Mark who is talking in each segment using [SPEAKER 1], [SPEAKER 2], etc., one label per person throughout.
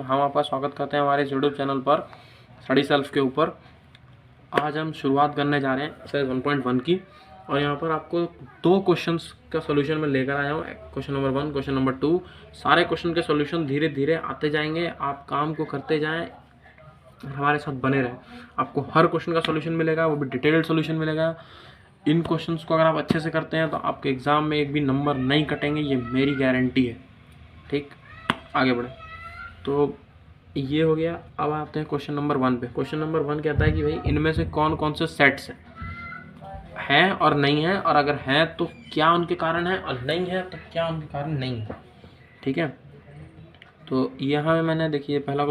[SPEAKER 1] हम आपका स्वागत करते हैं हमारे यूट्यूब चैनल पर स्टडी सेल्फ के ऊपर। आज हम शुरुआत करने जा रहे हैं एक्सरसाइज 1.1 की, और यहाँ पर आपको दो क्वेश्चंस का सॉल्यूशन मैं लेकर आया हूँ। Question number 1, question number 2। सारे क्वेश्चन के सॉल्यूशन धीरे धीरे आते जाएंगे, आप काम को करते जाएं, हमारे साथ बने रहें। आपको हर क्वेश्चन का सॉल्यूशन मिलेगा, वो भी डिटेल्ड सॉल्यूशन मिलेगा। इन क्वेश्चंस को अगर आप अच्छे से करते हैं तो आपके एग्ज़ाम में एक भी नंबर नहीं कटेंगे, ये मेरी गारंटी है। ठीक, आगे बढ़े। तो ये हो गया। अब आते हैं क्वेश्चन नंबर 1 पे। क्वेश्चन नंबर 1 कहता है कि भाई इनमें से कौन कौन से सेट्स हैं और नहीं है, और अगर हैं तो क्या उनके कारण है, और नहीं है तो क्या उनके कारण नहीं है। ठीक है, तो यहाँ मैंने देखिए पहले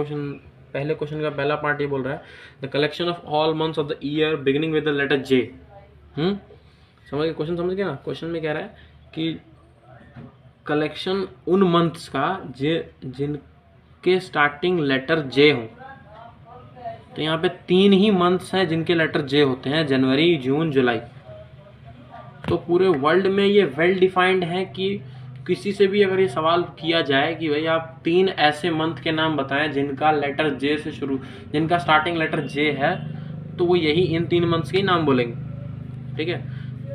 [SPEAKER 1] क्वेश्चन का पहला पार्ट ये बोल रहा है the collection of all months of the year beginning with the letter J. समझ गए क्वेश्चन? समझ गए ना? क्वेश्चन में कह रहा है कि कलेक्शन उन मंथ्स का जिनके स्टार्टिंग लेटर जे हो। तो यहाँ पे 3 ही मंथ्स हैं जिनके लेटर जे होते हैं, जनवरी, जून, जुलाई। तो पूरे वर्ल्ड में ये वेल डिफाइंड है कि किसी से भी अगर ये सवाल किया जाए कि भाई आप 3 ऐसे मंथ के नाम बताएं जिनका लेटर जे से शुरू, जिनका स्टार्टिंग लेटर जे है, तो वो यही इन 3 मंथ्स के ही नाम बोलेंगे। ठीक है,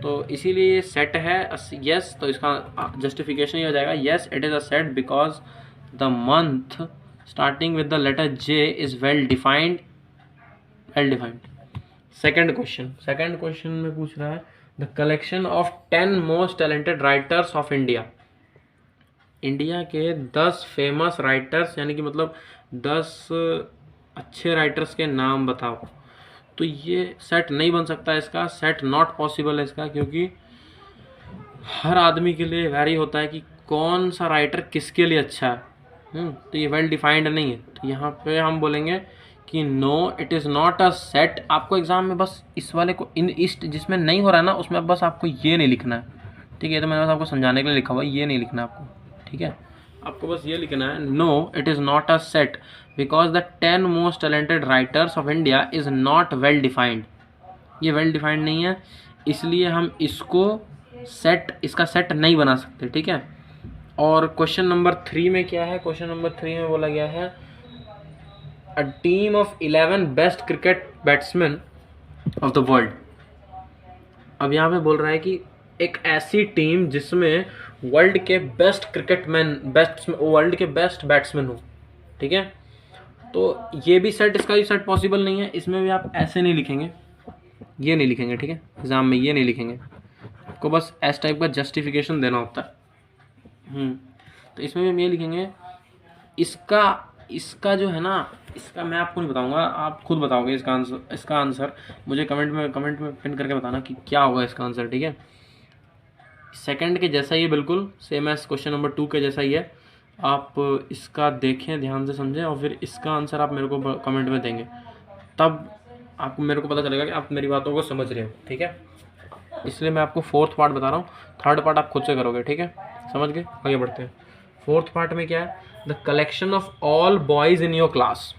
[SPEAKER 1] तो इसीलिए ये सेट है यस। तो इसका जस्टिफिकेशन ये हो जाएगा yes it is a set because the month starting with the letter J is well defined. Second question में पूछ रहा है the collection of 10 most talented writers of India. India के 10 फेमस राइटर्स, यानी कि मतलब 10 अच्छे राइटर्स के नाम बताओ। तो ये सेट नहीं बन सकता, इसका सेट नॉट पॉसिबल है इसका, क्योंकि हर आदमी के लिए वैरी होता है कि कौन सा राइटर किसके लिए अच्छा है। तो ये वेल डिफाइंड नहीं है। तो यहाँ पे हम बोलेंगे कि no it is not a set. आपको एग्जाम में बस इस वाले को इस जिसमें नहीं हो रहा है ना, उसमें बस आपको ये नहीं लिखना है। ठीक है, तो मैंने बस आपको समझाने के लिए लिखा हुआ है, ये नहीं लिखना है आपको। ठीक है, आपको बस ये लिखना है no it is not a set because the 10 most talented writers of India is not well defined. ये वेल डिफाइंड नहीं है, इसलिए हम इसका सेट नहीं बना सकते। ठीक है, और क्वेश्चन नंबर 3 में क्या है? क्वेश्चन नंबर 3 में बोला गया है a team of 11 best cricket batsman of the world. अब यहाँ पे बोल रहा है कि एक ऐसी टीम जिसमें वर्ल्ड के बेस्ट बैट्समैन हो। ठीक है, तो ये भी सेट, इसका भी सेट पॉसिबल नहीं है। इसमें भी आप ऐसे नहीं लिखेंगे, ये नहीं लिखेंगे। ठीक है, एग्जाम में ये नहीं लिखेंगे, आपको बस एस टाइप का जस्टिफिकेशन देना होता है। तो इसमें भी हम ये लिखेंगे इसका जो है ना, इसका मैं आपको नहीं बताऊंगा, आप खुद बताओगे इसका आंसर मुझे कमेंट में पिन करके बताना कि क्या होगा इसका आंसर। ठीक है, सेकंड के जैसा ही है, बिल्कुल सेम एज क्वेश्चन नंबर 2 के जैसा ही है। आप इसका देखें, ध्यान से समझें, और फिर इसका आंसर आप मेरे को कमेंट में देंगे, तब आपको मेरे को पता चलेगा कि आप मेरी बातों को समझ रहे हो। ठीक है, इसलिए मैं आपको 4th पार्ट बता रहा हूँ, 3rd पार्ट आप खुद से करोगे। ठीक है, समझ गए? आगे बढ़ते हैं। 4th पार्ट में क्या है? The collection of all boys in your class.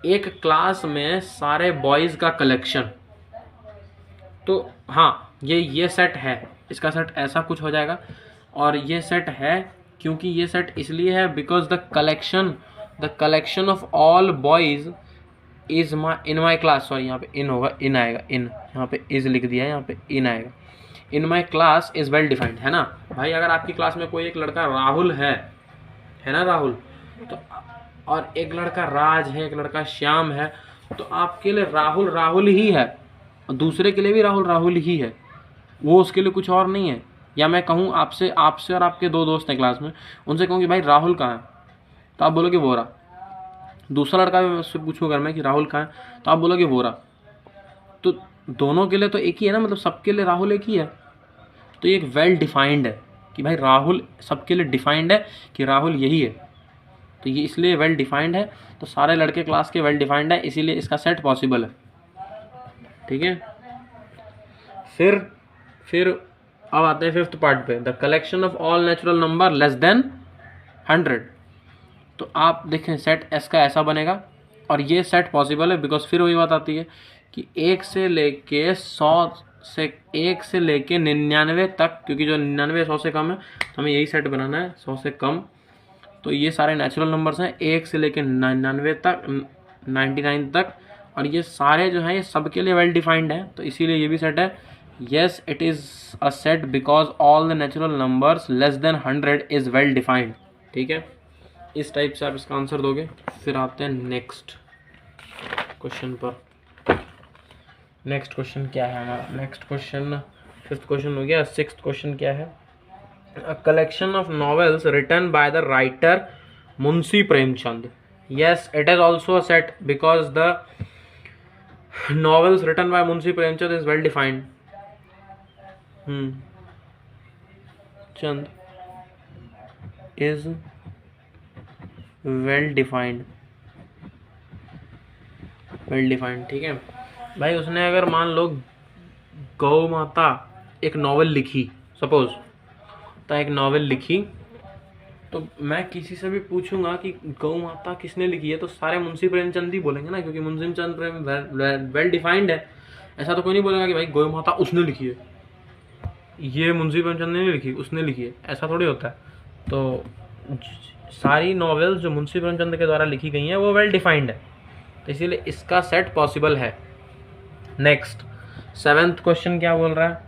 [SPEAKER 1] एक क्लास में सारे बॉयज़ का कलेक्शन। तो हाँ, ये सेट है, इसका सेट ऐसा कुछ हो जाएगा। और ये सेट है क्योंकि ये सेट इसलिए है because the collection of all boys is in my class. Sorry, यहाँ पे इन होगा, इन आएगा, इन यहाँ पे इज लिख दिया है, यहाँ पे इन आएगा। In my class is well defined, है ना भाई? अगर आपकी क्लास में कोई एक लड़का राहुल है ना, राहुल, तो और एक लड़का राज है, एक लड़का श्याम है, तो आपके लिए राहुल ही है, और दूसरे के लिए भी राहुल ही है, वो उसके लिए कुछ और नहीं है। या मैं कहूँ आपसे और आपके 2 दोस्त हैं क्लास में, उनसे कहूँ कि भाई राहुल कहाँ है, तो आप बोलोगे वो रहा। दूसरा लड़का भी उससे पूछूँ अगर मैं कि राहुल कहाँ है, तो आप बोलोगे वो रहा। तो दोनों के लिए तो एक ही है ना, मतलब सबके लिए राहुल एक ही है। तो ये एक वेल डिफाइंड है कि भाई राहुल सबके लिए डिफाइंड है कि राहुल यही है। तो ये इसलिए वेल डिफाइंड है, तो सारे लड़के क्लास के वेल डिफाइंड है, इसीलिए इसका सेट पॉसिबल है। ठीक है, फिर अब आते हैं 5th पार्ट पे, the collection of all natural number less than 100। तो आप देखें सेट एस का ऐसा बनेगा, और ये सेट पॉसिबल है बिकॉज फिर वही बात आती है कि 1 से लेके 99 तक, क्योंकि जो 99 100 से कम है, तो हमें यही सेट बनाना है 100 से कम। तो ये सारे नेचुरल नंबर्स हैं 1 से लेकर 99 तक, 99 तक, और ये सारे जो हैं ये सबके लिए वेल डिफाइंड है, तो इसीलिए ये भी सेट है। Yes it is a set because all the natural numbers less than 100 is well defined. ठीक है, इस टाइप से आप इसका आंसर दोगे। फिर आते हैं नेक्स्ट क्वेश्चन पर। नेक्स्ट क्वेश्चन क्या है हमारा? नेक्स्ट क्वेश्चन 5th क्वेश्चन हो गया। 6th क्वेश्चन क्या है? A collection of novels written by the writer Munshi Premchand. Yes, it is also a set because the novels written by Munshi Premchand is well defined. Chand is well defined. Well defined, ठीक है भाई। उसने अगर मान लो गौ माता एक novel लिखी, सपोज तो एक नॉवेल लिखी, तो मैं किसी से भी पूछूंगा कि गौ माता किसने लिखी है, तो सारे मुंशी प्रेमचंद ही बोलेंगे ना, क्योंकि मुंशी चंद प्रेम वेल डिफाइंड है। ऐसा तो कोई नहीं बोलेगा कि भाई गौ माता उसने लिखी है, ये मुंशी प्रेमचंद ने नहीं लिखी, उसने लिखी है, ऐसा थोड़ी होता है। तो सारी नॉवेल्स जो मुंशी प्रेमचंद के द्वारा लिखी गई हैं वो वेल डिफाइंड है, तो इसीलिए इसका सेट पॉसिबल है। नेक्स्ट 7th क्वेश्चन क्या बोल रहा है?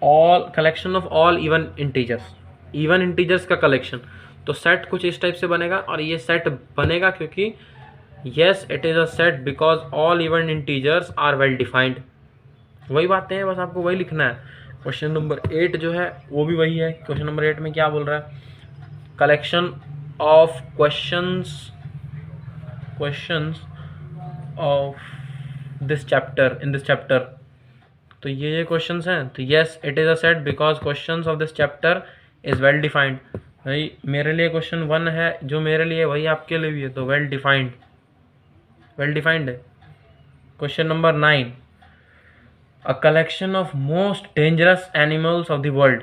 [SPEAKER 1] All collection of all even integers का कलेक्शन। तो सेट कुछ इस टाइप से बनेगा, और ये सेट बनेगा क्योंकि yes it is a set because all even integers are well defined. वही बातें हैं, बस आपको वही लिखना है। क्वेश्चन नंबर 8 जो है वो भी वही है। क्वेश्चन नंबर 8 में क्या बोल रहा है? Collection of questions of this chapter, in this chapter. तो ये क्वेश्चंस हैं, तो yes it is a set because questions of this chapter is well defined. भाई मेरे लिए क्वेश्चन 1 है, जो मेरे लिए वही आपके लिए भी है, तो वेल डिफाइंड है। Question number 9, a collection of most dangerous animals of the world.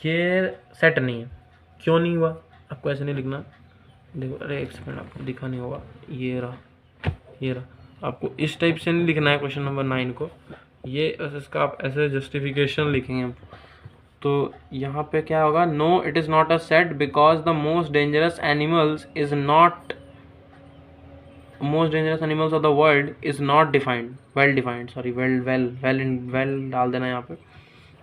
[SPEAKER 1] ये सेट नहीं है। क्यों नहीं हुआ? आपको ऐसे नहीं लिखना, देखो, अरे एक सेकंड, आपको दिखा नहीं होगा, ये रहा, आपको इस टाइप से नहीं लिखना है क्वेश्चन नंबर 9 को, ये इसका आप ऐसे जस्टिफिकेशन लिखेंगे। तो यहाँ पे क्या होगा? No it is not a set because the most dangerous animals of the world is not defined, well defined, sorry well डाल देना यहाँ पे,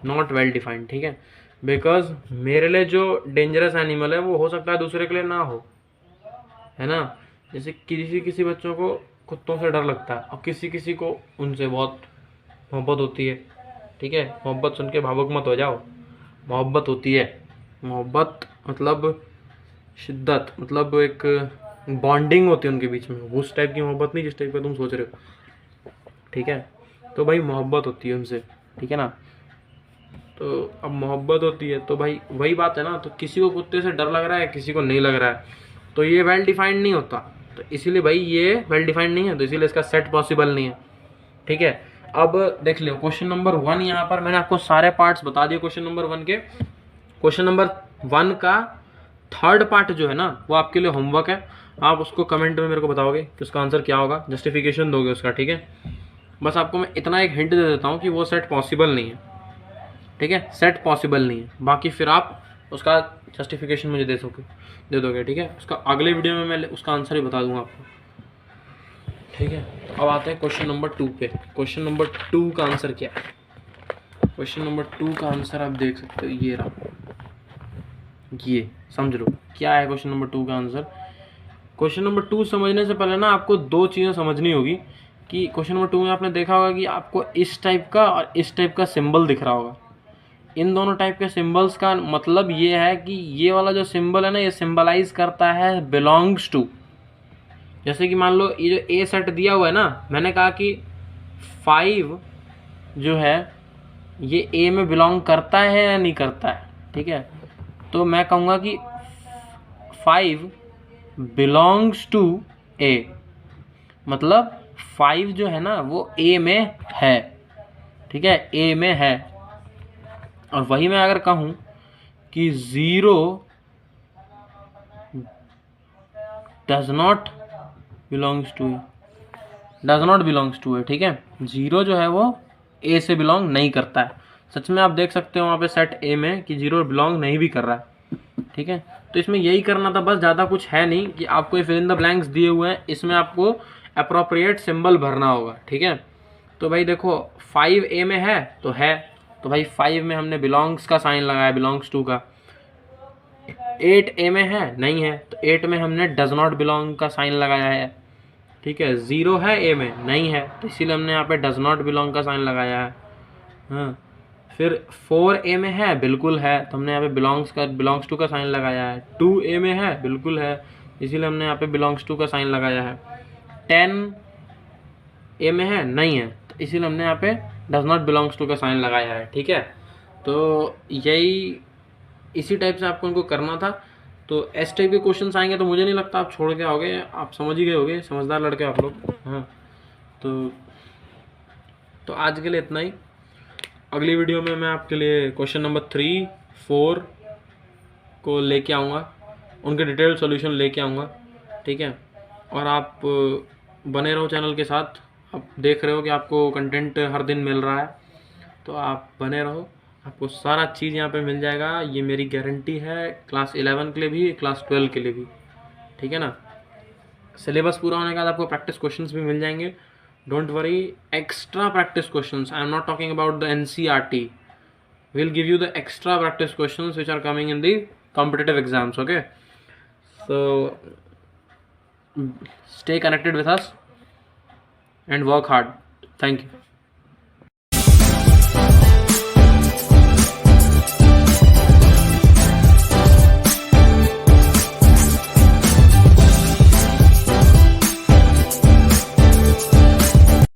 [SPEAKER 1] नॉट वेल डिफाइंड। ठीक है, बिकॉज मेरे लिए जो डेंजरस एनिमल है वो हो सकता है दूसरे के लिए ना हो, है ना। जैसे किसी बच्चों को कुत्तों से डर लगता है, और किसी को उनसे बहुत मोहब्बत होती है। ठीक है, मोहब्बत सुन के भावुक मत हो जाओ, मोहब्बत होती है। मोहब्बत मतलब शिद्दत, मतलब एक बॉन्डिंग होती है उनके बीच में, उस टाइप की मोहब्बत नहीं जिस टाइप का तुम सोच रहे हो। ठीक है, तो भाई मोहब्बत होती है उनसे, ठीक है ना। तो अब मोहब्बत होती है तो भाई वही बात है ना, तो किसी को कुत्ते से डर लग रहा है, किसी को नहीं लग रहा है, तो ये वेल डिफाइंड नहीं होता। तो इसीलिए भाई ये वेल डिफाइंड नहीं है, तो इसीलिए इसका सेट पॉसिबल नहीं है। ठीक है, अब देख लो क्वेश्चन नंबर 1, यहाँ पर मैंने आपको सारे पार्ट्स बता दिए क्वेश्चन नंबर 1 के। क्वेश्चन नंबर 1 का 3rd पार्ट जो है ना वो आपके लिए होमवर्क है, आप उसको कमेंट में मेरे को बताओगे कि उसका आंसर क्या होगा, जस्टिफिकेशन दोगे उसका। ठीक है, बस आपको मैं इतना एक हिंट दे देता हूँ कि वो सेट पॉसिबल नहीं है। ठीक है, सेट पॉसिबल नहीं है, बाकी फिर आप उसका जस्टिफिकेशन मुझे दे दोगे। ठीक है, उसका अगले वीडियो में मैं उसका आंसर ही बता दूंगा आपको। ठीक है, अब आते हैं क्वेश्चन नंबर 2 पे। क्वेश्चन नंबर 2 का आंसर क्या है? क्वेश्चन नंबर 2 का आंसर आप देख सकते हो, ये रहा, ये समझ लो क्या है क्वेश्चन नंबर 2 का आंसर। क्वेश्चन नंबर 2 समझने से पहले ना आपको 2 चीज़ें समझनी होगी कि क्वेश्चन नंबर 2 में आपने देखा होगा कि आपको इस टाइप का और इस टाइप का सिंबल दिख रहा होगा। इन दोनों टाइप के सिंबल्स का मतलब ये है कि ये वाला जो सिंबल है ना, ये सिंबलाइज करता है बिलोंग्स टू। जैसे कि मान लो ये जो ए सेट दिया हुआ है ना, मैंने कहा कि 5 जो है ये ए में बिलोंग करता है या नहीं करता है। ठीक है, तो मैं कहूँगा कि 5 बिलोंग्स टू ए, मतलब 5 जो है ना वो ए में है। ठीक है, ए में है। और वही मैं अगर कहूँ कि 0 डज नॉट बिलोंग्स टू ए, ठीक है, 0 जो है वो ए से बिलोंग नहीं करता है। सच में आप देख सकते हो वहाँ पे सेट ए में कि 0 बिलोंग नहीं भी कर रहा है। ठीक है, तो इसमें यही करना था बस, ज़्यादा कुछ है नहीं कि आपको ये फिल इन द ब्लैंक्स दिए हुए हैं, इसमें आपको अप्रोप्रिएट सिंबल भरना होगा। ठीक है, तो भाई देखो 5A में है तो भाई 5 में हमने बिलोंग्स का साइन लगाया, बिलोंग्स टू का। 8A में है नहीं है तो 8 में हमने डज नॉट बिलोंग का साइन लगाया है। ठीक है, 0 है A में नहीं है तो इसीलिए हमने यहाँ पे डज नॉट बिलोंग का साइन लगाया है। हाँ, फिर 4A में है बिल्कुल है तो हमने यहाँ पे बिलोंग्स टू का साइन लगाया है। 2A में है बिल्कुल है इसीलिए हमने यहाँ पे बिलोंग्स टू का साइन लगाया है। 10A में है नहीं है तो इसीलिए हमने यहाँ पे डज नॉट बिलोंग्स टू का साइन लगाया है। ठीक है, तो यही इसी टाइप से आपको उनको करना था। तो इस टाइप के क्वेश्चन आएंगे तो मुझे नहीं लगता आप छोड़ के आओगे, आप समझ ही गए होगे, समझदार लड़के आप लोग। हाँ, तो आज के लिए इतना ही। अगली वीडियो में मैं आपके लिए क्वेश्चन नंबर 3, 4 को लेके आऊँगा, उनके डिटेल सॉल्यूशन लेके आऊँगा। ठीक है, और आप बने रहो चैनल के साथ। आप देख रहे हो कि आपको कंटेंट हर दिन मिल रहा है, तो आप बने रहो, आपको सारा चीज़ यहाँ पे मिल जाएगा, ये मेरी गारंटी है। क्लास 11 के लिए भी, क्लास 12 के लिए भी। ठीक है ना, सिलेबस पूरा होने के बाद आपको प्रैक्टिस क्वेश्चंस भी मिल जाएंगे, don't worry. Extra practice questions, I am not talking about the NCERT, we'll give you the extra practice questions which are coming in the competitive exams. Okay, so stay connected with us and work hard. Thank you.